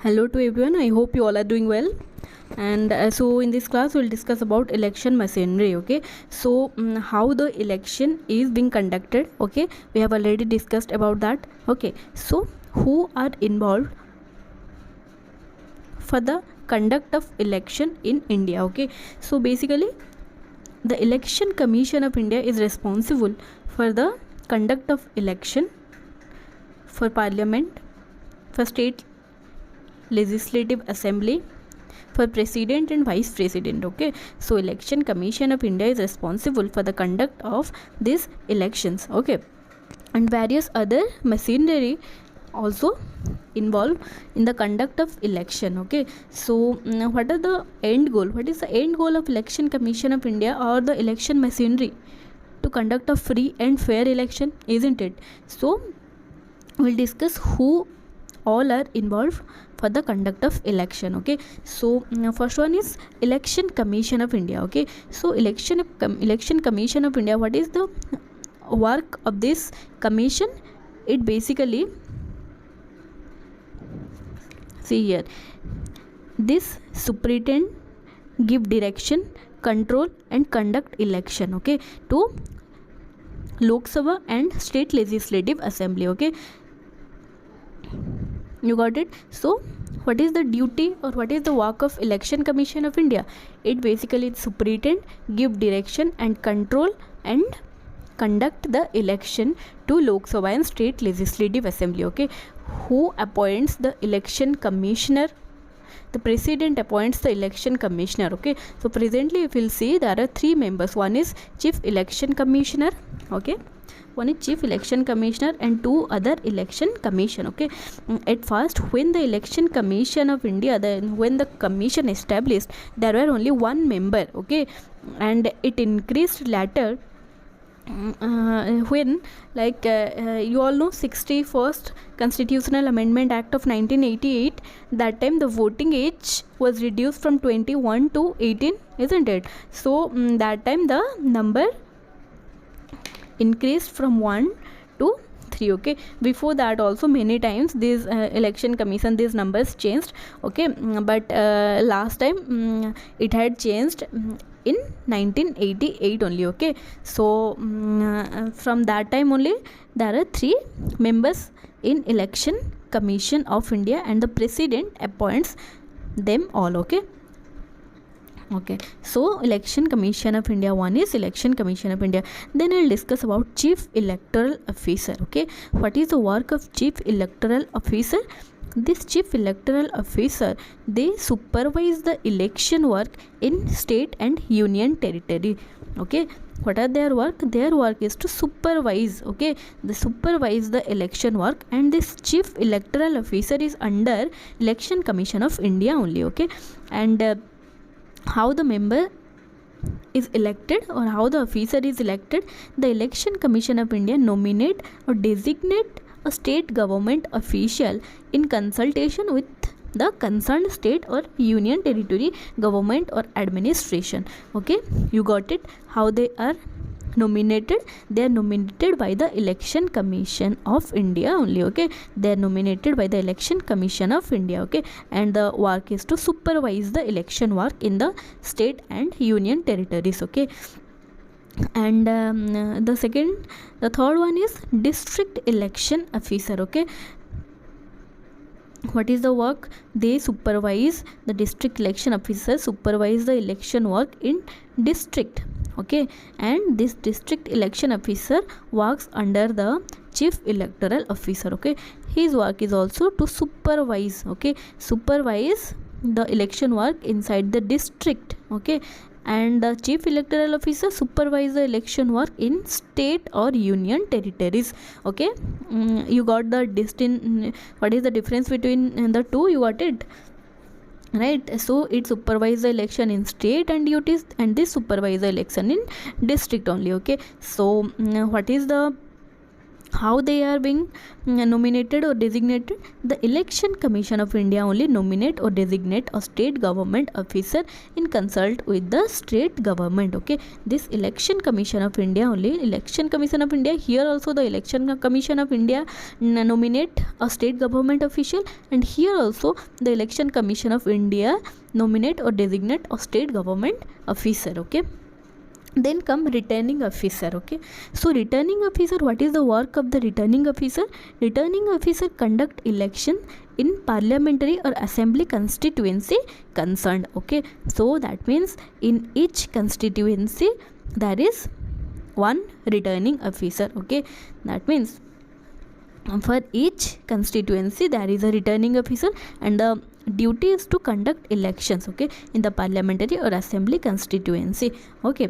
Hello to everyone. I hope you all are doing well. And so in this class we'll discuss about election machinery. Okay, so how the election is being conducted. Okay, we have already discussed about that. Okay, so who are involved for the conduct of election in India? Okay, so basically the Election Commission of India is responsible for the conduct of election for parliament, for state legislative assembly, for president and vice president. Okay, so Election Commission of India is responsible for the conduct of these elections. Okay, and various other machinery also involved in the conduct of election. Okay, so what is the end goal? What is the end goal of Election Commission of India or the election machinery? To conduct a free and fair election, isn't it? So we'll discuss who all are involved for the conduct of election. Okay, so first one is Election Commission of India. Okay, so Election Commission of India, what is the work of this commission? It basically, see here, this superintend, give direction, control and conduct election, okay, to Lok Sabha and state legislative assembly. Okay, you got it? So what is the duty or what is the work of Election Commission of India? It basically superintend, give direction and control and conduct the election to Lok Sabha and state legislative assembly. Okay, who appoints the election commissioner? The president appoints the election commissioner. Okay, so presently if you'll see, there are three members. One is chief election commissioner. Okay, one is chief election commissioner and two other election commission. Okay, at first when the Election Commission of India, when the commission established, there were only one member. Okay, and it increased later when, like you all know, 61st Constitutional Amendment Act of 1988, that time the voting age was reduced from 21 to 18, isn't it? So that time the number increased from 1 to 3. Okay, before that also many times this election commission, these numbers changed. Okay, but last time it had changed in 1988 only. Okay, so from that time only there are three members in Election Commission of India and the president appoints them all. Okay, so Election Commission of India, one is Election Commission of India. Then I'll discuss about Chief Electoral Officer. Okay, what is the work of Chief Electoral Officer? This Chief Electoral Officer, they supervise the election work in state and union territory. Okay, what are their work? Their work is to supervise. Okay, they supervise the election work, and this Chief Electoral Officer is under Election Commission of India only. Okay, and how the member is elected or how the officer is elected? The Election Commission of India nominate or designate a state government official in consultation with the concerned state or union territory government or administration. Okay, you got it? How they are nominated? They are nominated by the Election Commission of India only. Okay, they are nominated by the Election Commission of India. Okay, and the work is to supervise the election work in the state and union territories. Okay, and the third one is District Election Officer. Okay, what is the work? They supervise, the district election officer supervise the election work in district. Okay, and this district election officer works under the Chief Electoral Officer. Okay, his work is also to supervise. Okay, supervise the election work inside the district. Okay, and the Chief Electoral Officer supervise the election work in state or union territories. Okay, you got the what is the difference between the two? You got it, right? So it supervise the election in state and duties, and this supervise the election in district only. Okay, so what is the how they are being nominated or designated? The Election Commission of India only nominate or designate a state government officer in consult with the state government. Okay, this Election Commission of India only, Election Commission of India, here also the Election Commission of India nominate a state government official, and here also the Election Commission of India nominate or designate a state government officer. Okay, then come returning officer. Okay, so returning officer, what is the work of the returning officer? Returning officer conduct election in parliamentary or assembly constituency concerned. Okay, so that means in each constituency there is one returning officer. Okay, that means for each constituency there is a returning officer, and the duty is to conduct elections, okay, in the parliamentary or assembly constituency. Okay,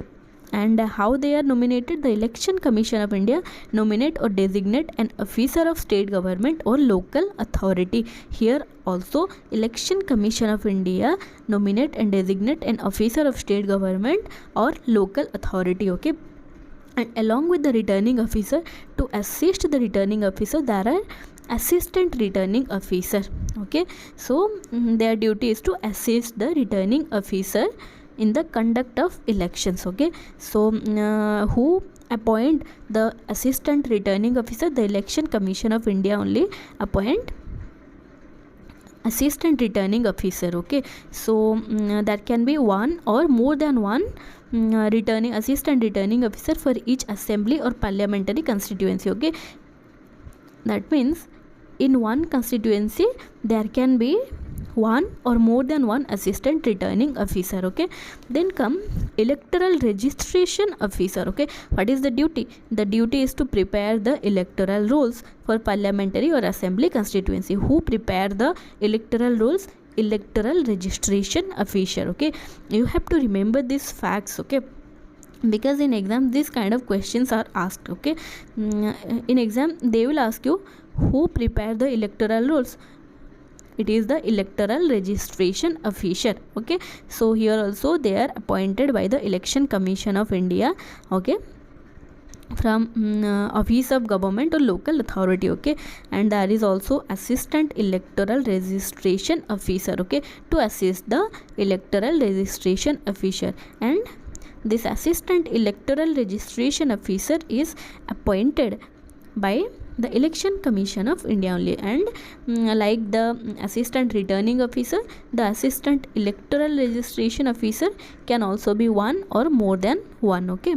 and how they are nominated? The Election Commission of India nominate or designate an officer of state government or local authority. Here also Election Commission of India nominate and designate an officer of state government or local authority. Okay, and along with the returning officer, to assist the returning officer there are assistant returning officer. Okay, so their duty is to assist the returning officer in the conduct of elections. Okay, so who appoint the assistant returning officer? The Election Commission of India only appoint assistant returning officer. Okay, so that can be one or more than one returning assistant returning officer for each assembly or parliamentary constituency. Okay, that means in one constituency there can be one or more than one assistant returning officer. Okay, then come electoral registration officer. Okay, what is the duty? The duty is to prepare the electoral rolls for parliamentary or assembly constituency. Who prepare the electoral rolls? Electoral registration officer. Okay, you have to remember these facts. Okay, because in exam this kind of questions are asked. Okay, in exam they will ask you who prepare the electoral rolls. It is the electoral registration officer. Okay, so here also they are appointed by the Election Commission of India. Okay, from office of government or local authority. Okay, and there is also assistant electoral registration officer. Okay, to assist the electoral registration officer, and this assistant electoral registration officer is appointed by the Election Commission of India only. And like the assistant returning officer, the assistant electoral registration officer can also be one or more than one. Okay,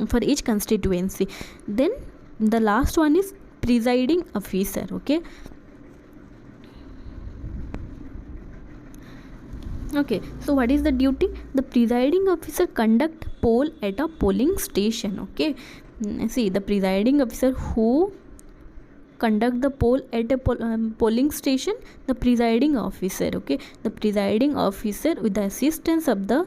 for each constituency. Then the last one is presiding officer. Okay, okay, so what is the duty? The presiding officer conduct poll at a polling station. Okay, see, the presiding officer who conduct the poll at a polling station, the presiding officer. Okay, the presiding officer with the assistance of the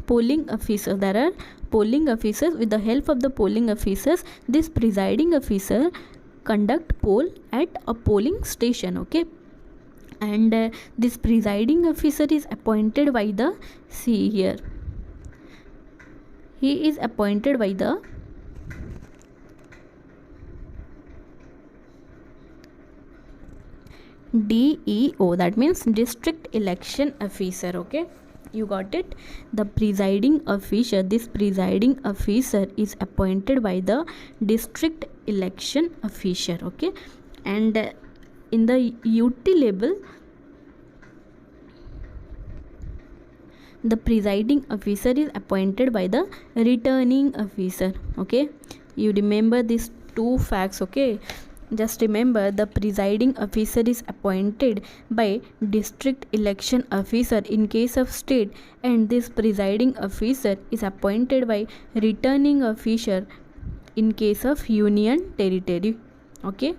polling officer. There are polling officers. With the help of the polling officers, this presiding officer conduct poll at a polling station. Okay, and this presiding officer is appointed by the, see here, he is appointed by the DEO, that means district election officer. Okay, you got it? The presiding officer, this presiding officer is appointed by the district election officer. Okay, and in the UT level, the presiding officer is appointed by the returning officer. Okay, you remember these two facts. Okay, just remember, the presiding officer is appointed by district election officer in case of state, and this presiding officer is appointed by returning officer in case of union territory. Okay,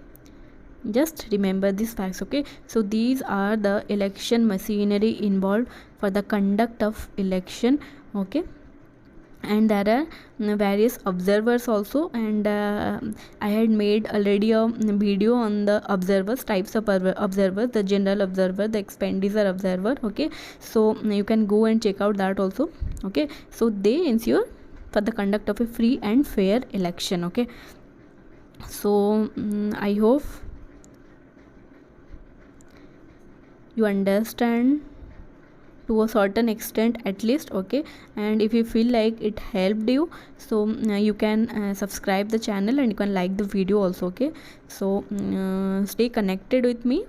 just remember these facts. Okay, so these are the election machinery involved for the conduct of election. Okay, and there are various observers also, and I had made already a video on the observers, types of observers, the general observer, the expenditure observer. Okay, so you can go and check out that also. Okay, so they ensure for the conduct of a free and fair election. Okay, so I hope you understand to a certain extent at least. Okay, and if you feel like it helped you, so you can subscribe the channel and you can like the video also. Okay, so stay connected with me.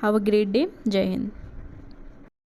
Have a great day. Jai Hind.